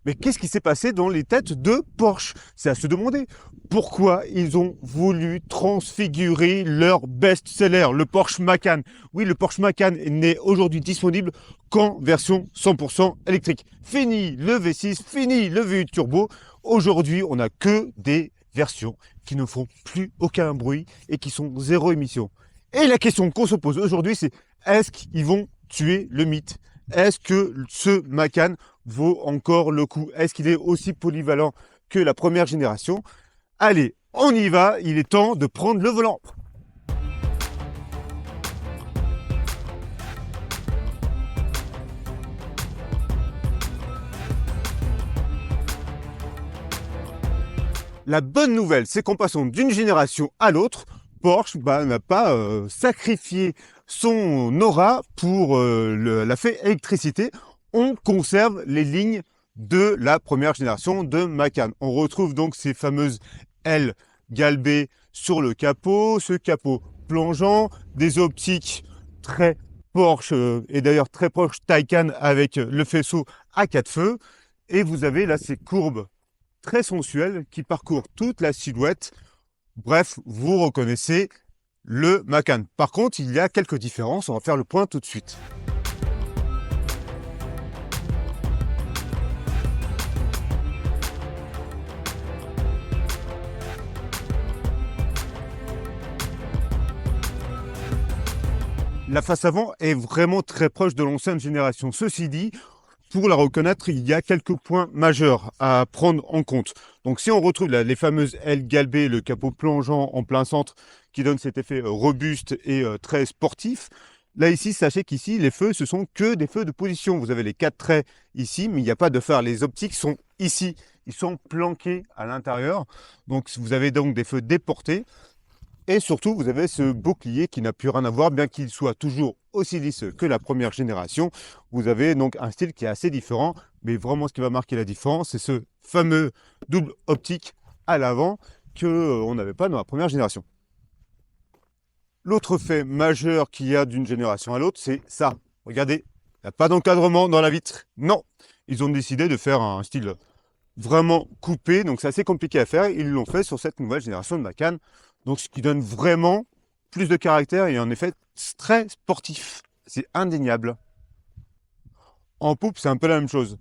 Mais qu'est-ce qui s'est passé dans les têtes de Porsche? C'est à se demander. Pourquoi ils ont voulu transfigurer leur best-seller, le Porsche Macan? Oui, le Porsche Macan n'est aujourd'hui disponible qu'en version 100% électrique. Fini le V6, fini le V8 turbo. Aujourd'hui, on n'a que des versions qui ne font plus aucun bruit et qui sont zéro émission. Et la question qu'on se pose aujourd'hui, c'est est-ce qu'ils vont tuer le mythe? Est-ce que ce Macan vaut encore le coup? Est-ce qu'il est aussi polyvalent que la première génération? Allez, on y va, il est temps de prendre le volant. La bonne nouvelle, c'est qu'en passant d'une génération à l'autre, Porsche n'a pas sacrifié son aura pour la fée électricité. On conserve les lignes de la première génération de Macan. On retrouve donc ces fameuses ailes galbées sur le capot, ce capot plongeant, des optiques très Porsche et d'ailleurs très proche Taycan avec le faisceau à 4 feux. Et vous avez là ces courbes très sensuelles qui parcourent toute la silhouette. Bref, vous reconnaissez le Macan. Par contre, il y a quelques différences, on va faire le point tout de suite. La face avant est vraiment très proche de l'ancienne génération. Ceci dit, pour la reconnaître, il y a quelques points majeurs à prendre en compte. Donc si on retrouve les fameuses ailes galbées, le capot plongeant en plein centre qui donne cet effet robuste et très sportif, là ici, sachez qu'ici, les feux, ce sont que des feux de position. Vous avez les 4 traits ici, mais il n'y a pas de phare. Les optiques sont ici. Ils sont planqués à l'intérieur. Donc vous avez donc des feux déportés. Et surtout, vous avez ce bouclier qui n'a plus rien à voir, bien qu'il soit toujours aussi lisse que la première génération. Vous avez donc un style qui est assez différent, mais vraiment ce qui va marquer la différence, c'est ce fameux double optique à l'avant qu'on n'avait pas dans la première génération. L'autre fait majeur qu'il y a d'une génération à l'autre, c'est ça. Regardez, il n'y a pas d'encadrement dans la vitre. Non, ils ont décidé de faire un style vraiment coupé, donc c'est assez compliqué à faire. Ils l'ont fait sur cette nouvelle génération de Macan. Donc, ce qui donne vraiment plus de caractère et un effet très sportif. C'est indéniable. En poupe, c'est un peu la même chose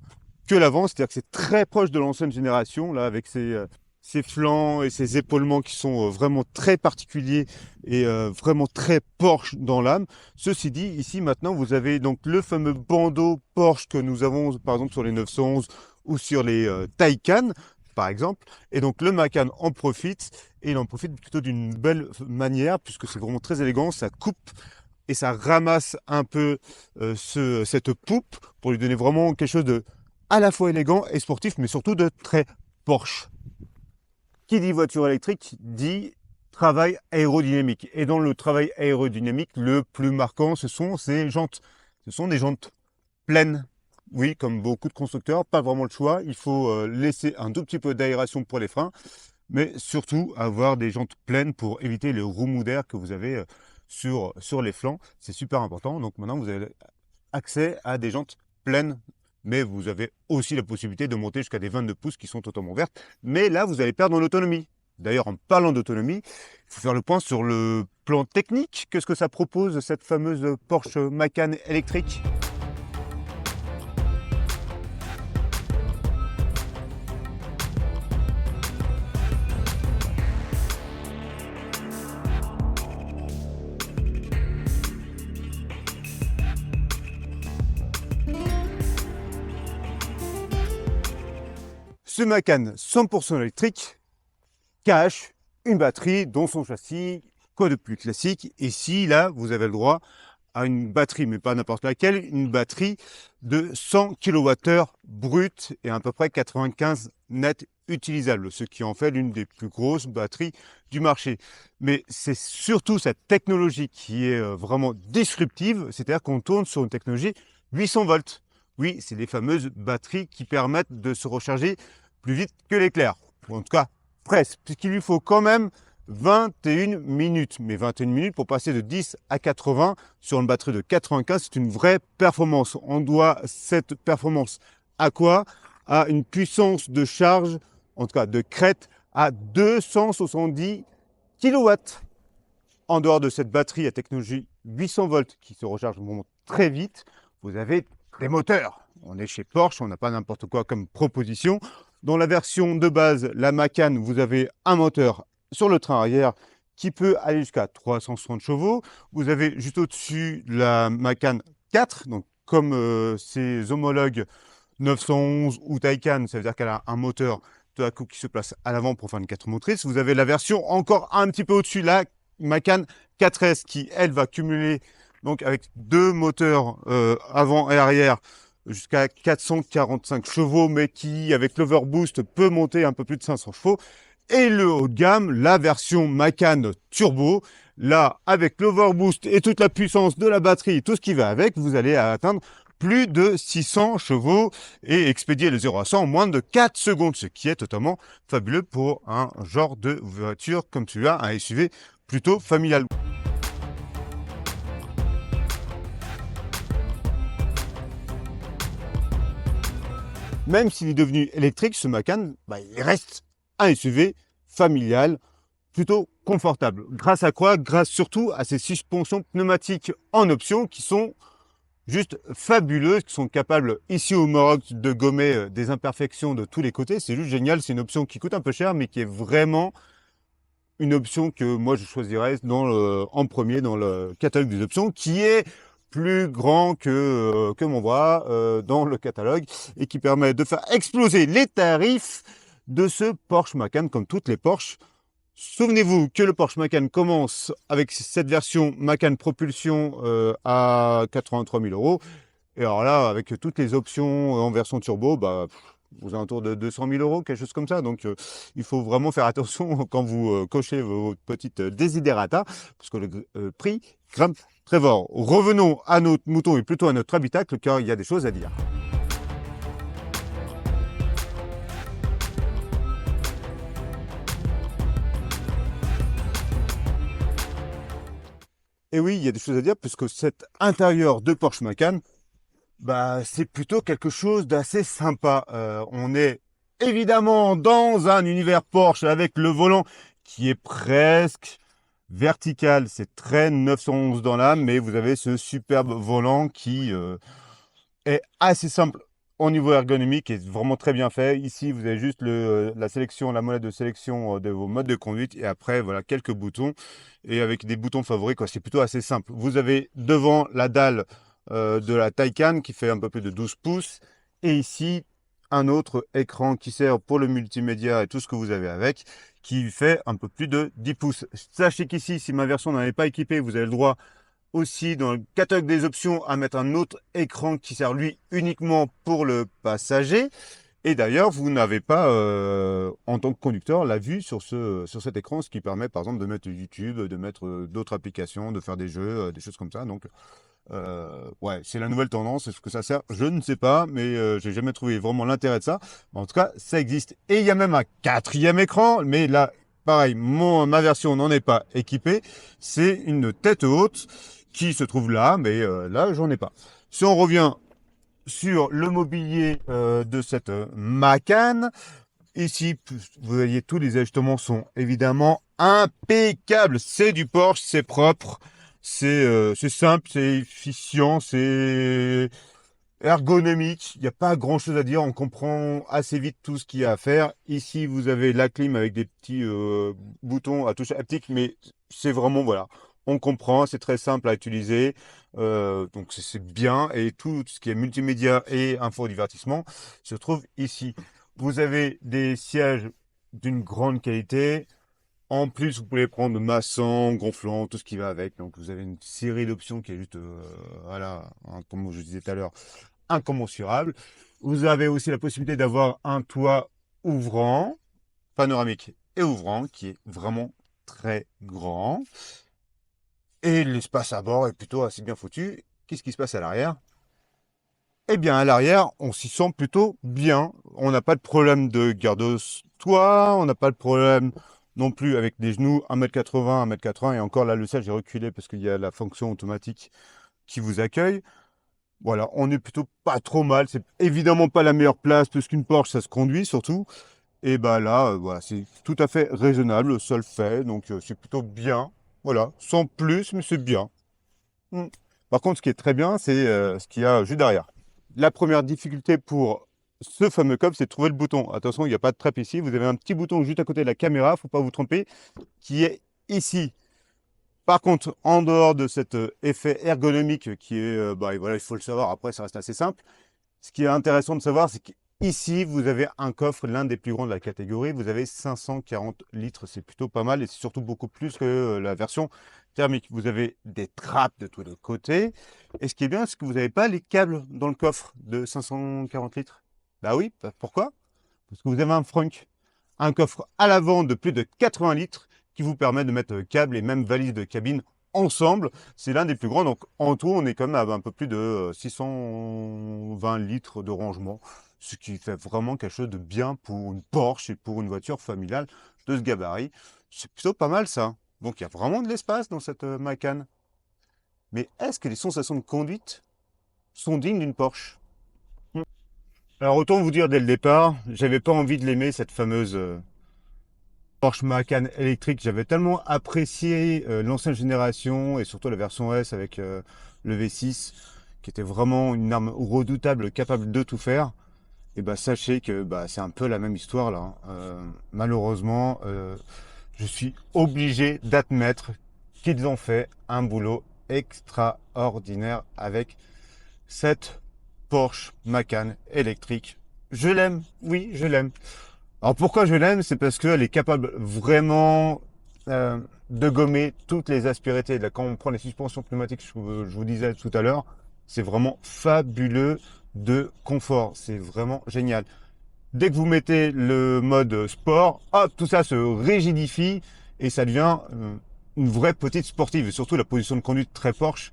que l'avant, c'est-à-dire que c'est très proche de l'ancienne génération, là, avec ses flancs et ses épaulements qui sont vraiment très particuliers et vraiment très Porsche dans l'âme. Ceci dit, ici, maintenant, vous avez donc le fameux bandeau Porsche que nous avons, par exemple, sur les 911 ou sur les Taycan, par exemple. Et donc, le Macan en profite. Et il en profite plutôt d'une belle manière, puisque c'est vraiment très élégant, ça coupe et ça ramasse un peu cette poupe pour lui donner vraiment quelque chose de à la fois élégant et sportif, mais surtout de très Porsche. Qui dit voiture électrique dit travail aérodynamique. Et dans le travail aérodynamique, le plus marquant, ce sont ces jantes. Ce sont des jantes pleines. Oui, comme beaucoup de constructeurs, pas vraiment le choix. Il faut laisser un tout petit peu d'aération pour les freins, mais surtout avoir des jantes pleines pour éviter le remous d'air que vous avez sur les flancs. C'est super important. Donc maintenant, vous avez accès à des jantes pleines, mais vous avez aussi la possibilité de monter jusqu'à des 22 pouces qui sont totalement vertes. Mais là, vous allez perdre en autonomie. D'ailleurs, en parlant d'autonomie, il faut faire le point sur le plan technique. Qu'est-ce que ça propose, cette fameuse Porsche Macan électrique ? Ce Macan 100% électrique cache une batterie dans son châssis, quoi de plus classique. Et si là, vous avez le droit à une batterie, mais pas n'importe laquelle, une batterie de 100 kWh brut et à peu près 95 net utilisables, ce qui en fait l'une des plus grosses batteries du marché. Mais c'est surtout cette technologie qui est vraiment disruptive, c'est-à-dire qu'on tourne sur une technologie 800 volts. Oui, c'est les fameuses batteries qui permettent de se recharger plus vite que l'éclair. Ou en tout cas, presque, puisqu'il lui faut quand même 21 minutes. Mais 21 minutes pour passer de 10 à 80 sur une batterie de 95, c'est une vraie performance. On doit cette performance à quoi? a une puissance de charge, en tout cas de crête, à 270 kW. En dehors de cette batterie à technologie 800 volts qui se recharge vraiment très vite, vous avez des moteurs. On est chez Porsche, on n'a pas n'importe quoi comme proposition. Dans la version de base, la Macan, vous avez un moteur sur le train arrière qui peut aller jusqu'à 360 chevaux. Vous avez juste au-dessus la Macan 4, donc comme ses homologues 911 ou Taycan, ça veut dire qu'elle a un moteur de la coupe qui se place à l'avant pour faire une 4 motrices. Vous avez la version encore un petit peu au-dessus, la Macan 4S, qui elle va cumuler donc avec deux moteurs avant et arrière jusqu'à 445 chevaux, mais qui avec l'overboost peut monter un peu plus de 500 chevaux. Et le haut de gamme, la version Macan Turbo. Là, avec l'overboost et toute la puissance de la batterie, tout ce qui va avec, vous allez atteindre plus de 600 chevaux et expédier le 0 à 100 en moins de 4 secondes, ce qui est totalement fabuleux pour un genre de voiture comme celui-là, un SUV plutôt familial. Même s'il est devenu électrique, ce Macan, il reste un SUV familial, plutôt confortable. Grâce à quoi? Grâce surtout à ces suspensions pneumatiques en option qui sont juste fabuleuses, qui sont capables ici au Maroc de gommer des imperfections de tous les côtés. C'est juste génial, c'est une option qui coûte un peu cher, mais qui est vraiment une option que moi je choisirais en premier dans le catalogue des options, qui est plus grand que mon bras dans le catalogue et qui permet de faire exploser les tarifs de ce Porsche Macan comme toutes les Porsche. Souvenez-vous que le Porsche Macan commence avec cette version Macan Propulsion à 83 000 euros. Et alors là, avec toutes les options en version turbo, aux alentours de 200 000 euros, quelque chose comme ça. Donc, il faut vraiment faire attention quand vous cochez vos petites desiderata, parce que le prix grimpe très fort. Revenons à notre mouton et plutôt à notre habitacle, car il y a des choses à dire. Et oui, il y a des choses à dire, puisque cet intérieur de Porsche Macan, c'est plutôt quelque chose d'assez sympa. On est évidemment dans un univers Porsche avec le volant qui est presque vertical. C'est très 911 dans l'âme, mais vous avez ce superbe volant qui est assez simple au niveau ergonomique et vraiment très bien fait. Ici, vous avez juste la sélection, la molette de sélection de vos modes de conduite et après, voilà, quelques boutons et avec des boutons favoris, quoi. C'est plutôt assez simple. Vous avez devant la dalle de la Taycan qui fait un peu plus de 12 pouces et ici, un autre écran qui sert pour le multimédia et tout ce que vous avez avec qui fait un peu plus de 10 pouces. Sachez qu'ici, si ma version n'en est pas équipée, vous avez le droit aussi dans le catalogue des options à mettre un autre écran qui sert lui uniquement pour le passager. Et d'ailleurs, vous n'avez pas, en tant que conducteur, la vue sur cet écran, ce qui permet par exemple de mettre YouTube, de mettre d'autres applications, de faire des jeux, des choses comme ça. Donc, ouais, c'est la nouvelle tendance. Est-ce que ça sert? Je ne sais pas, mais j'ai jamais trouvé vraiment l'intérêt de ça. En tout cas, ça existe. Et il y a même un quatrième écran, mais là, pareil, ma version n'en est pas équipée. C'est une tête haute qui se trouve là, mais là, j'en ai pas. Si on revient sur le mobilier de cette Macan, ici, vous voyez, tous les ajustements sont évidemment impeccables. C'est du Porsche, c'est propre, c'est simple, c'est efficient, c'est ergonomique. Il n'y a pas grand-chose à dire. On comprend assez vite tout ce qu'il y a à faire. Ici, vous avez la clim avec des petits boutons à touche haptique, mais c'est vraiment, voilà, on comprend, c'est très simple à utiliser. Donc, c'est bien. Et tout ce qui est multimédia et infodivertissement se trouve ici. Vous avez des sièges d'une grande qualité. En plus, vous pouvez prendre massant, gonflant, tout ce qui va avec. Donc, vous avez une série d'options qui est juste, voilà, comme je disais tout à l'heure, incommensurable. Vous avez aussi la possibilité d'avoir un toit ouvrant, panoramique et ouvrant, qui est vraiment très grand. Et l'espace à bord est plutôt assez bien foutu. Qu'est-ce qui se passe à l'arrière? Eh bien, à l'arrière, on s'y sent plutôt bien. On n'a pas de problème de garde-toit, on n'a pas de problème non plus avec des genoux 1m80, 1m80. Et encore là, le siège est reculé parce qu'il y a la fonction automatique qui vous accueille. Voilà, on est plutôt pas trop mal. C'est évidemment pas la meilleure place, parce qu'une Porsche, ça se conduit surtout. Et bah là, voilà, c'est tout à fait raisonnable, ça le fait, donc c'est plutôt bien. Voilà, sans plus, mais c'est bien. Mm. Par contre, ce qui est très bien, c'est ce qu'il y a juste derrière. La première difficulté pour ce fameux coffre, c'est de trouver le bouton. Attention, il n'y a pas de trappe ici. Vous avez un petit bouton juste à côté de la caméra, faut pas vous tromper, qui est ici. Par contre, en dehors de cet effet ergonomique qui est, bah, voilà, il faut le savoir, après ça reste assez simple. Ce qui est intéressant de savoir, c'est qu'ici, vous avez un coffre, l'un des plus grands de la catégorie. Vous avez 540 litres, c'est plutôt pas mal et c'est surtout beaucoup plus que la version thermique. Vous avez des trappes de tous les côtés. Et ce qui est bien, c'est que vous n'avez pas les câbles dans le coffre de 540 litres. Bah oui, pourquoi? Parce que vous avez un frunk, un coffre à l'avant de plus de 80 litres qui vous permet de mettre câbles et même valises de cabine ensemble. C'est l'un des plus grands. Donc en tout, on est quand même à un peu plus de 620 litres de rangement, ce qui fait vraiment quelque chose de bien pour une Porsche et pour une voiture familiale de ce gabarit. C'est plutôt pas mal ça. Donc il y a vraiment de l'espace dans cette Macan. Mais est-ce que les sensations de conduite sont dignes d'une Porsche? Alors autant vous dire dès le départ, j'avais pas envie de l'aimer cette fameuse Porsche Macan électrique. J'avais tellement apprécié l'ancienne génération et surtout la version S avec le V6 qui était vraiment une arme redoutable, capable de tout faire. Et bah sachez que bah, c'est un peu la même histoire là. Malheureusement, je suis obligé d'admettre qu'ils ont fait un boulot extraordinaire avec cette Porsche Macan électrique. Je l'aime, oui, je l'aime. Alors pourquoi je l'aime? C'est parce qu'elle est capable vraiment de gommer toutes les aspérités. Là, quand on prend les suspensions pneumatiques, je vous disais tout à l'heure, c'est vraiment fabuleux de confort. C'est vraiment génial. Dès que vous mettez le mode sport, hop, tout ça se rigidifie et ça devient une vraie petite sportive. Et surtout la position de conduite très Porsche,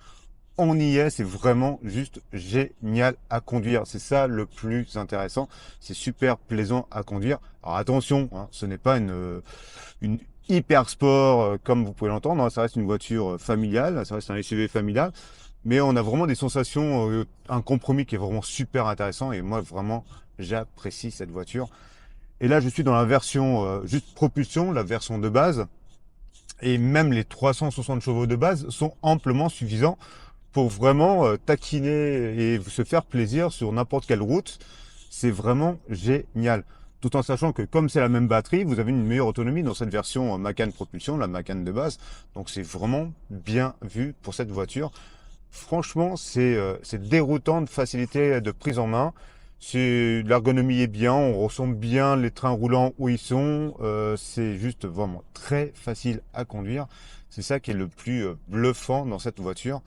on y est, c'est vraiment juste génial à conduire. C'est ça le plus intéressant. C'est super plaisant à conduire. Alors attention, hein, ce n'est pas une hyper sport comme vous pouvez l'entendre. Hein, ça reste une voiture familiale, ça reste un SUV familial. Mais on a vraiment des sensations, un compromis qui est vraiment super intéressant. Et moi, vraiment, j'apprécie cette voiture. Et là, je suis dans la version juste propulsion, la version de base. Et même les 360 chevaux de base sont amplement suffisants pour vraiment taquiner et se faire plaisir sur n'importe quelle route. C'est vraiment génial. Tout en sachant que comme c'est la même batterie, vous avez une meilleure autonomie dans cette version Macan propulsion, la Macan de base. Donc c'est vraiment bien vu pour cette voiture. Franchement, c'est déroutant de facilité de prise en main. L'ergonomie est bien, on ressent bien les trains roulants où ils sont. C'est juste vraiment très facile à conduire. C'est ça qui est le plus bluffant dans cette voiture.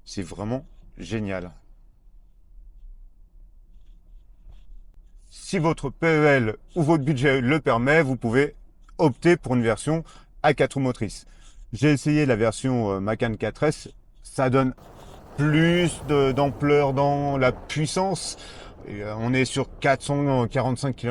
C'est vraiment génial. Si votre PEL ou votre budget le permet, vous pouvez opter pour une version à 4 roues motrices. J'ai essayé la version Macan 4S, ça donne plus d'ampleur dans la puissance. Et, on est sur 445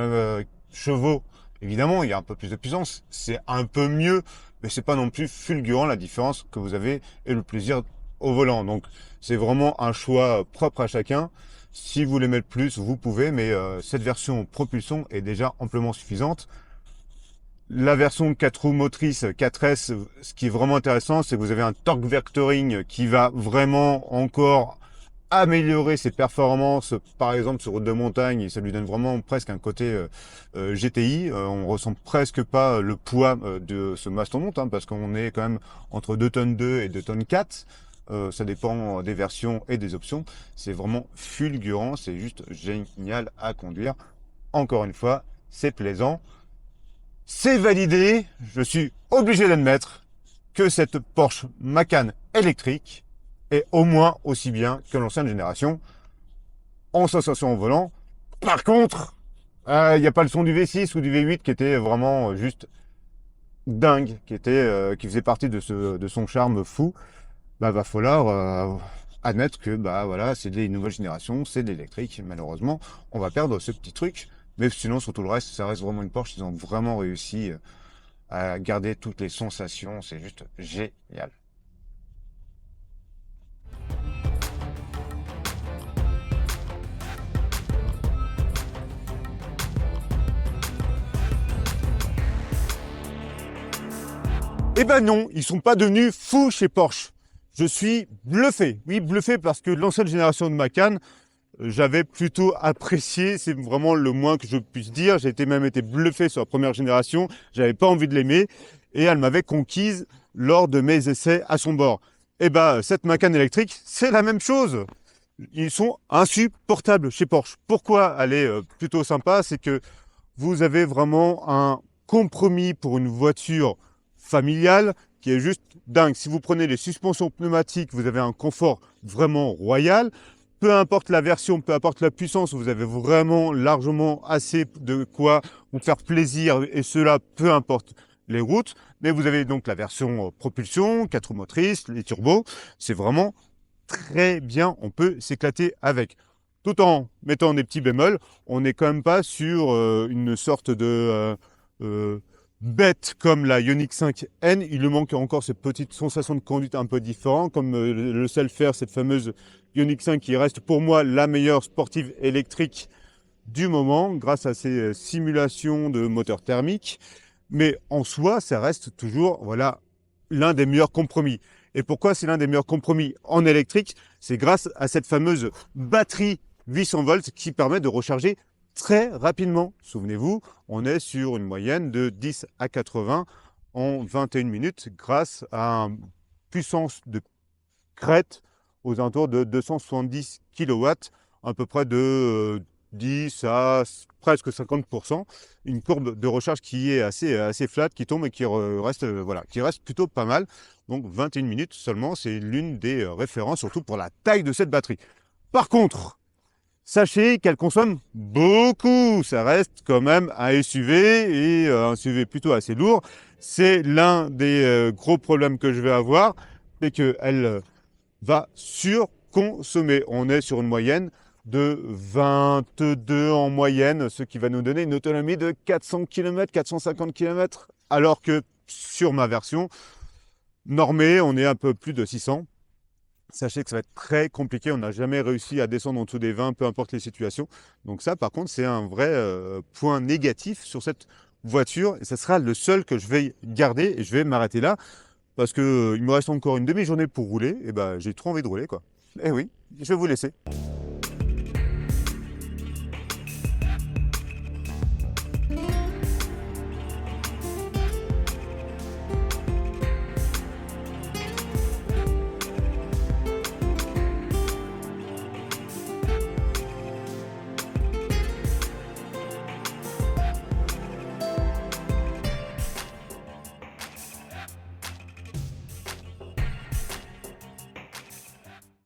chevaux. Évidemment, il y a un peu plus de puissance. C'est un peu mieux, mais c'est pas non plus fulgurant la différence que vous avez et le plaisir au volant. Donc, c'est vraiment un choix propre à chacun. Si vous voulez mettre plus, vous pouvez, mais cette version propulsion est déjà amplement suffisante. La version 4 roues motrices 4S, ce qui est vraiment intéressant, c'est que vous avez un torque vectoring qui va vraiment encore améliorer ses performances, par exemple sur route de montagne, et ça lui donne vraiment presque un côté GTI. On ressent presque pas le poids de ce mastodonte, hein, parce qu'on est quand même entre 2 tonnes 2 et 2 tonnes 4. Ça dépend des versions et des options. C'est vraiment fulgurant, c'est juste génial à conduire. Encore une fois, c'est plaisant. C'est validé, je suis obligé d'admettre que cette Porsche Macan électrique est au moins aussi bien que l'ancienne génération en sensation au volant. Par contre, il n'y a pas le son du V6 ou du V8 qui était vraiment juste dingue, qui faisait partie de son charme fou. Bah, va falloir admettre que bah voilà, c'est des nouvelles générations, c'est de l'électrique. Malheureusement, on va perdre ce petit truc. Mais sinon, sur tout le reste, ça reste vraiment une Porsche. Ils ont vraiment réussi à garder toutes les sensations. C'est juste génial. Eh ben non, ils sont pas devenus fous chez Porsche. Je suis bluffé. Oui, bluffé parce que l'ancienne génération de Macan, j'avais plutôt apprécié, c'est vraiment le moins que je puisse dire. J'ai même été bluffé sur la première génération, j'avais pas envie de l'aimer et elle m'avait conquise lors de mes essais à son bord. Et ben cette Macan électrique, c'est la même chose. Ils sont insupportables chez Porsche. Pourquoi elle est plutôt sympa? C'est que vous avez vraiment un compromis pour une voiture familiale qui est juste dingue. Si vous prenez les suspensions pneumatiques, vous avez un confort vraiment royal. Peu importe la version, peu importe la puissance, vous avez vraiment largement assez de quoi vous faire plaisir et cela peu importe les routes. Mais vous avez donc la version propulsion, 4 roues motrices, les turbos. C'est vraiment très bien, on peut s'éclater avec. Tout en mettant des petits bémols, on n'est quand même pas sur une sorte de bête comme la Ioniq 5N. Il lui manque encore cette petite sensation de conduite un peu différente, comme le sait le faire cette fameuse Ioniq 5 qui reste pour moi la meilleure sportive électrique du moment, grâce à ses simulations de moteur thermique. Mais en soi, ça reste toujours voilà, l'un des meilleurs compromis. Et pourquoi c'est l'un des meilleurs compromis en électrique? C'est grâce à cette fameuse batterie 800 volts qui permet de recharger très rapidement. Souvenez-vous, on est sur une moyenne de 10 à 80 en 21 minutes grâce à une puissance de crête aux alentours de 270 kW, à peu près de 10 à presque 50%. Une courbe de recharge qui est assez flat, qui tombe et qui reste plutôt pas mal. Donc 21 minutes seulement, c'est l'une des références, surtout pour la taille de cette batterie. Par contre, sachez qu'elle consomme beaucoup. Ça reste quand même un SUV et un SUV plutôt assez lourd. C'est l'un des gros problèmes que je vais avoir, c'est qu'elle va surconsommer. On est sur une moyenne de 22 en moyenne, ce qui va nous donner une autonomie de 400 km, 450 km, alors que sur ma version normée, on est un peu plus de 600. Sachez que ça va être très compliqué, on n'a jamais réussi à descendre en dessous des 20, peu importe les situations. Donc ça, par contre, c'est un vrai point négatif sur cette voiture, et ça sera le seul que je vais garder, et je vais m'arrêter là, parce qu'il me reste encore une demi-journée pour rouler, et ben j'ai trop envie de rouler, quoi. Eh oui, je vais vous laisser.